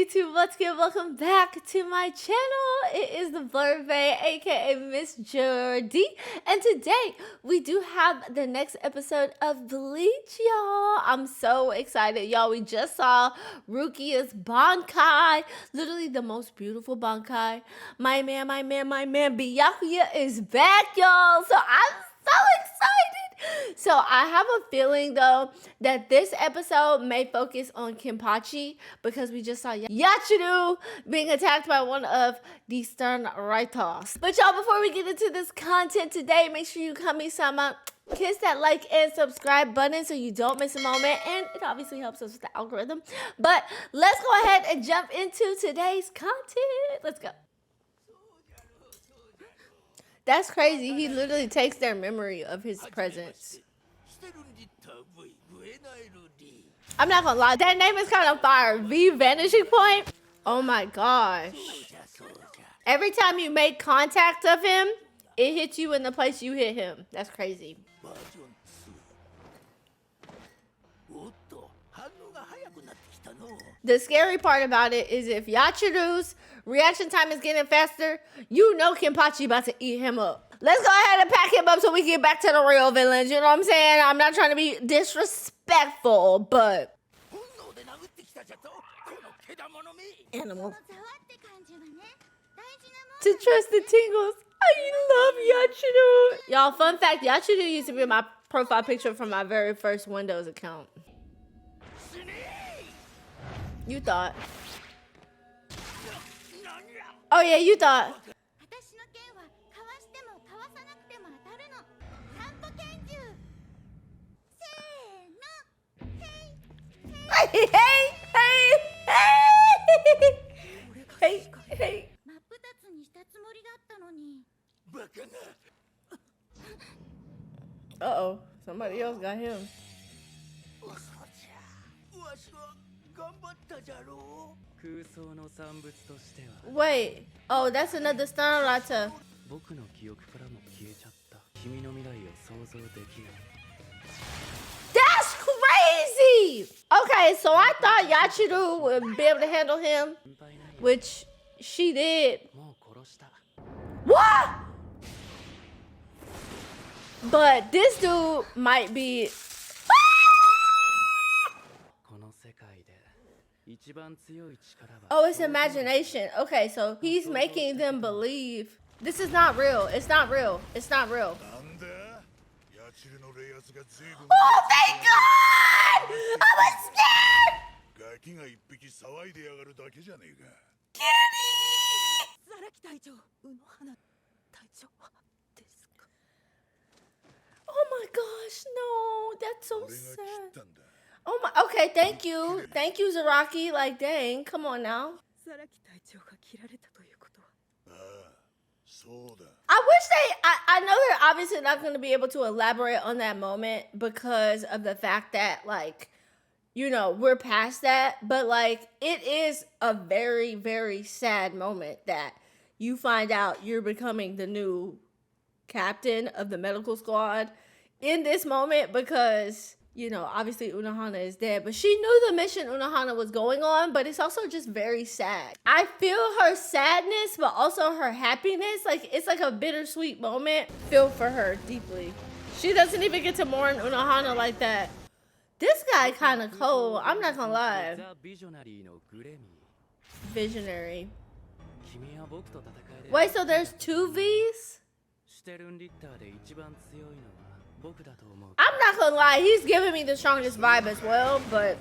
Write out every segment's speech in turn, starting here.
YouTube? What's good? Welcome back to my channel. It is the Blur Bay, aka Miss Jordy, and today we do have the next episode of Bleach, y'all. I'm so excited, y'all. We just saw Rukia's Bankai, literally the most beautiful Bankai. My man, Byakuya is back, y'all. So I'm so excited. So I have a feeling though that this episode may focus on Kenpachi because we just saw Yachiru being attacked by one of the stern writers. But y'all, before we get into this content today, make sure you kami-sama, kiss that like and subscribe button so you don't miss a moment, and it obviously helps us with the algorithm. But let's go ahead and jump into today's content. Let's go. That's crazy. He literally takes their memory of his presence. I'm not gonna lie, that name is kind of fire. V Vanishing Point. Oh my gosh. Every time you make contact of him, it hits you in the place you hit him. That's crazy. The scary part about it is if Yachiru's reaction time is getting faster, you know Kenpachi about to eat him up. Let's go ahead and pack him up so we can get back to the real villains. You know what I'm saying? I'm not trying to be disrespectful, but... Animal. To trust the tingles. I love Yachiru. Y'all, fun fact, Yachiru used to be my profile picture from my very first Windows account. You thought. Oh yeah, you thought. Hey, hey. Uh-oh, somebody else got him. Wait, oh, that's another stern writer. That's crazy! Okay, so I thought Yachiru would be able to handle him, which she did. What? But this dude might be... Oh, it's imagination. Okay, so he's making them believe this is not real. It's not real. It's not real. Oh, thank God! I was scared! Kitty! Oh my gosh, no. That's so sad. Oh my, okay, thank you. Thank you, Zaraki. Like, dang, come on now. I wish I know they're obviously not going to be able to elaborate on that moment because of the fact that, like, you know, we're past that. But, like, it is a very, very sad moment that you find out you're becoming the new captain of the medical squad in this moment because... You know, obviously Unohana is dead, but she knew the mission Unohana was going on, but it's also just very sad. I feel her sadness, but also her happiness. Like, it's like a bittersweet moment. Feel for her deeply. She doesn't even get to mourn Unohana like that. This guy kind of cold. I'm not gonna lie. Visionary. Wait, so there's two V's? I'm not gonna lie, he's giving me the strongest vibe as well, but...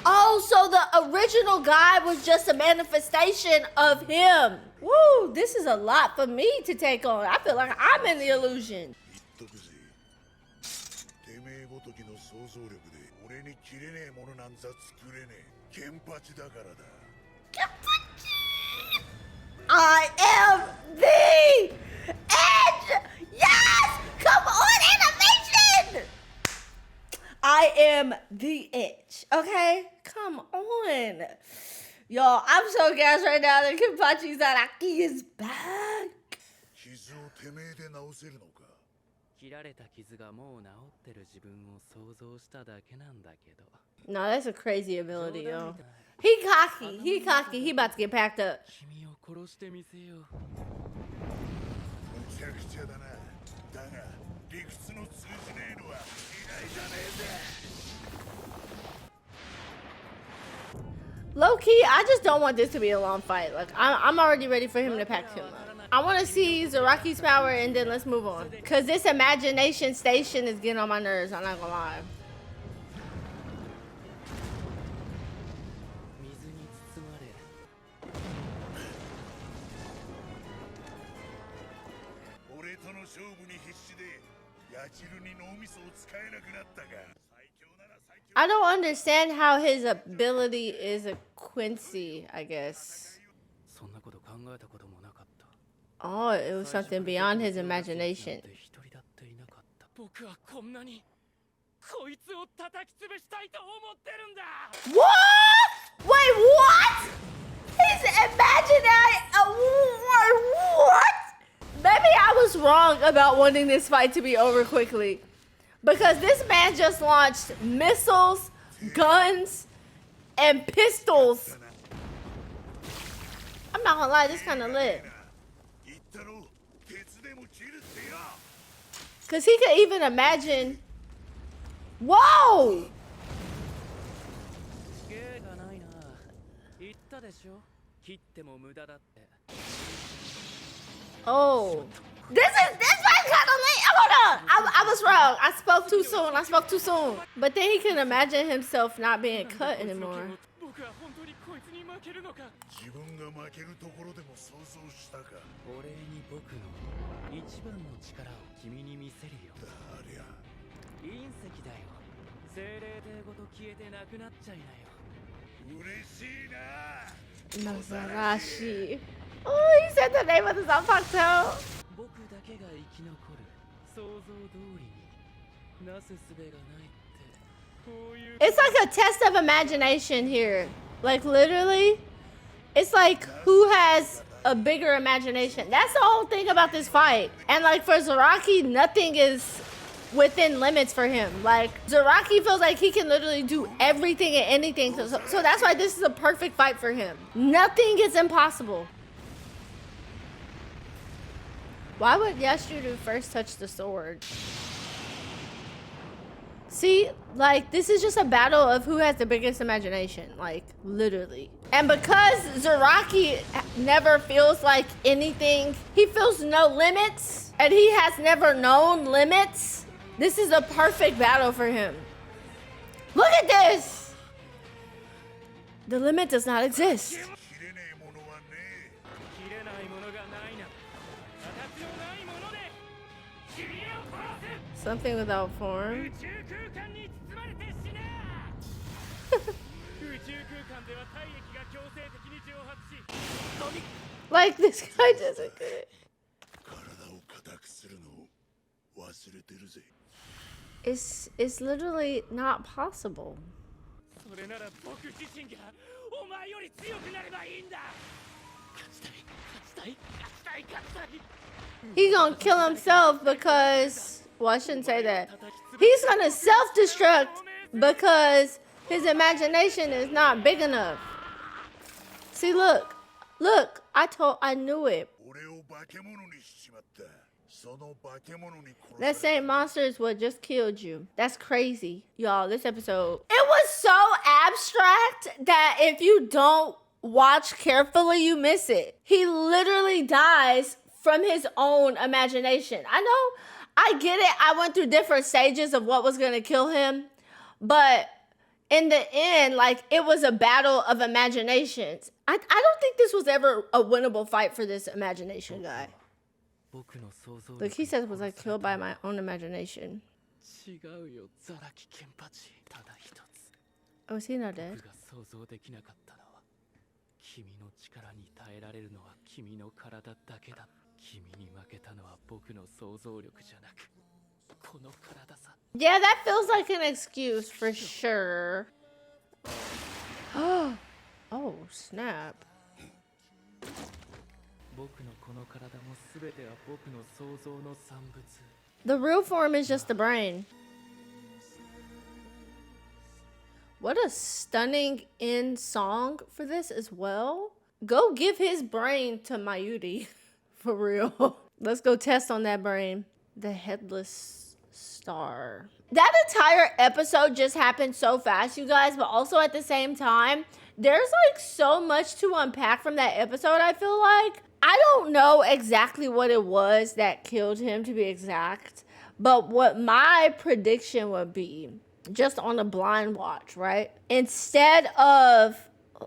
Oh, so the original guy was just a manifestation of him. Woo, this is a lot for me to take on. I feel like I'm in the illusion. I am the edge! Yes! Come on, animation! I am the edge, okay? Come on. Y'all, I'm so gassed right now that Kenpachi Zaraki is back. No, that's a crazy ability, yo. He cocky. He cocky. He about to get packed up. Low key, I just don't want this to be a long fight. Like, I'm already ready for him to pack him up. I want to see Zaraki's power and then let's move on. Because this imagination station is getting on my nerves. I'm not gonna lie. I don't understand how his ability is a Quincy, I guess. Oh, it was something beyond his imagination. What? Wait, what? He's imaginary. What? Maybe I was wrong about wanting this fight to be over quickly. Because this man just launched missiles, guns, and pistols. I'm not gonna lie, this kind of lit. Because he could even imagine. Whoa! Oh. This fight kind of late. Hold on. I was wrong. I spoke too soon. But then he can imagine himself not being cut anymore. No, Zarashi. Oh, he said the name of the Zanpakuto. It's like a test of imagination here. Like literally, it's like who has a bigger imagination. That's the whole thing about this fight. And like for Zaraki, nothing is within limits for him. Like Zaraki feels like he can literally do everything and anything. So that's why this is a perfect fight for him. Nothing is impossible. Why would Yasuda first touch the sword? See, like, this is just a battle of who has the biggest imagination, like, literally. And because Zaraki never feels like anything, he feels no limits, and he has never known limits, this is a perfect battle for him. Look at this! The limit does not exist. Something without form. Like this guy doesn't get it. It's literally not possible. He's gonna kill himself because, well, I shouldn't say that. He's gonna self-destruct because his imagination is not big enough. See, look, I knew it. That same monster is what just killed you. That's crazy, y'all. This episode, it was so abstract that if you don't watch carefully, you miss it. He literally dies from his own imagination. I know, I get it. I went through different stages of what was gonna kill him, but in the end, like, it was a battle of imaginations. I don't think this was ever a winnable fight for this imagination guy. Look, he said it was like killed by my own imagination. Oh, is he not dead? Yeah, that feels like an excuse for sure. Oh, snap. The real form is just the brain. What a stunning end song for this as well. Go give his brain to Mayuri. For real. Let's go test on that brain. The headless star. That entire episode just happened so fast, you guys, but also at the same time, there's like so much to unpack from that episode, I feel like. I don't know exactly what it was that killed him, to be exact, but what my prediction would be, just on a blind watch, right? Instead of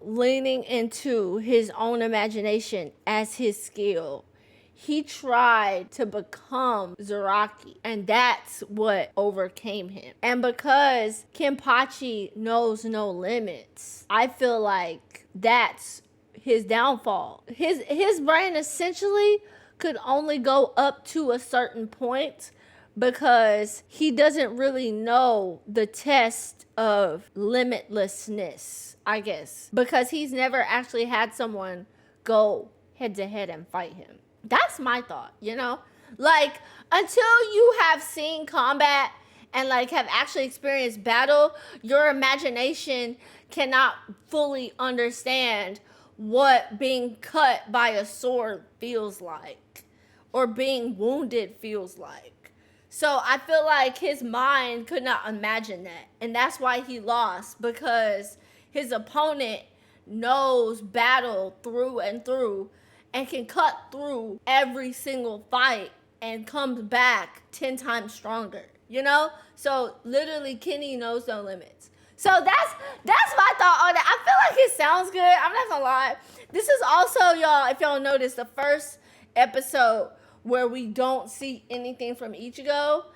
leaning into his own imagination as his skill, he tried to become Zaraki, and that's what overcame him. And because Kenpachi knows no limits, I feel like that's his downfall. His brain essentially could only go up to a certain point because he doesn't really know the test of limitlessness, I guess, because he's never actually had someone go head to head and fight him. That's my thought, you know? Like, until you have seen combat and like have actually experienced battle, your imagination cannot fully understand what being cut by a sword feels like or being wounded feels like. So I feel like his mind could not imagine that. And that's why he lost, because his opponent knows battle through and through and can cut through every single fight and comes back 10 times stronger, you know? So literally Kenny knows no limits. So that's my thought on it. I feel like it sounds good. I'm not gonna lie. This is also, y'all, if y'all notice, the first episode where we don't see anything from Ichigo,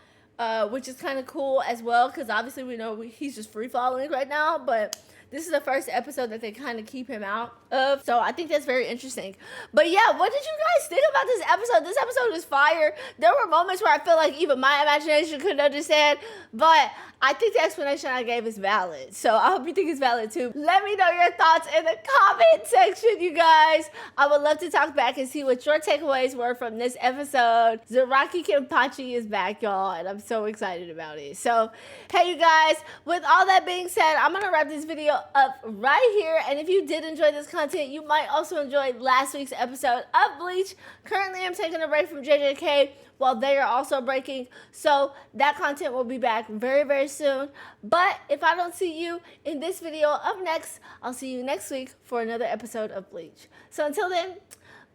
which is kind of cool as well, because obviously we know he's just free falling right now, but this is the first episode that they kind of keep him out of. So I think that's very interesting. But yeah, what did you guys think about this episode? This episode was fire. There were moments where I feel like even my imagination couldn't understand, but I think the explanation I gave is valid. So I hope you think it's valid too. Let me know your thoughts in the comment section, you guys. I would love to talk back and see what your takeaways were from this episode. Zaraki Kenpachi is back, y'all, and I'm so excited about it. So, hey, you guys, with all that being said, I'm going to wrap this video up right here. And if you did enjoy this content, you might also enjoy last week's episode of Bleach. Currently, I'm taking a break from JJK while they are also breaking, so that content will be back very, very soon. But if I don't see you in this video up next, I'll see you next week for another episode of Bleach. So until then,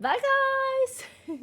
bye guys.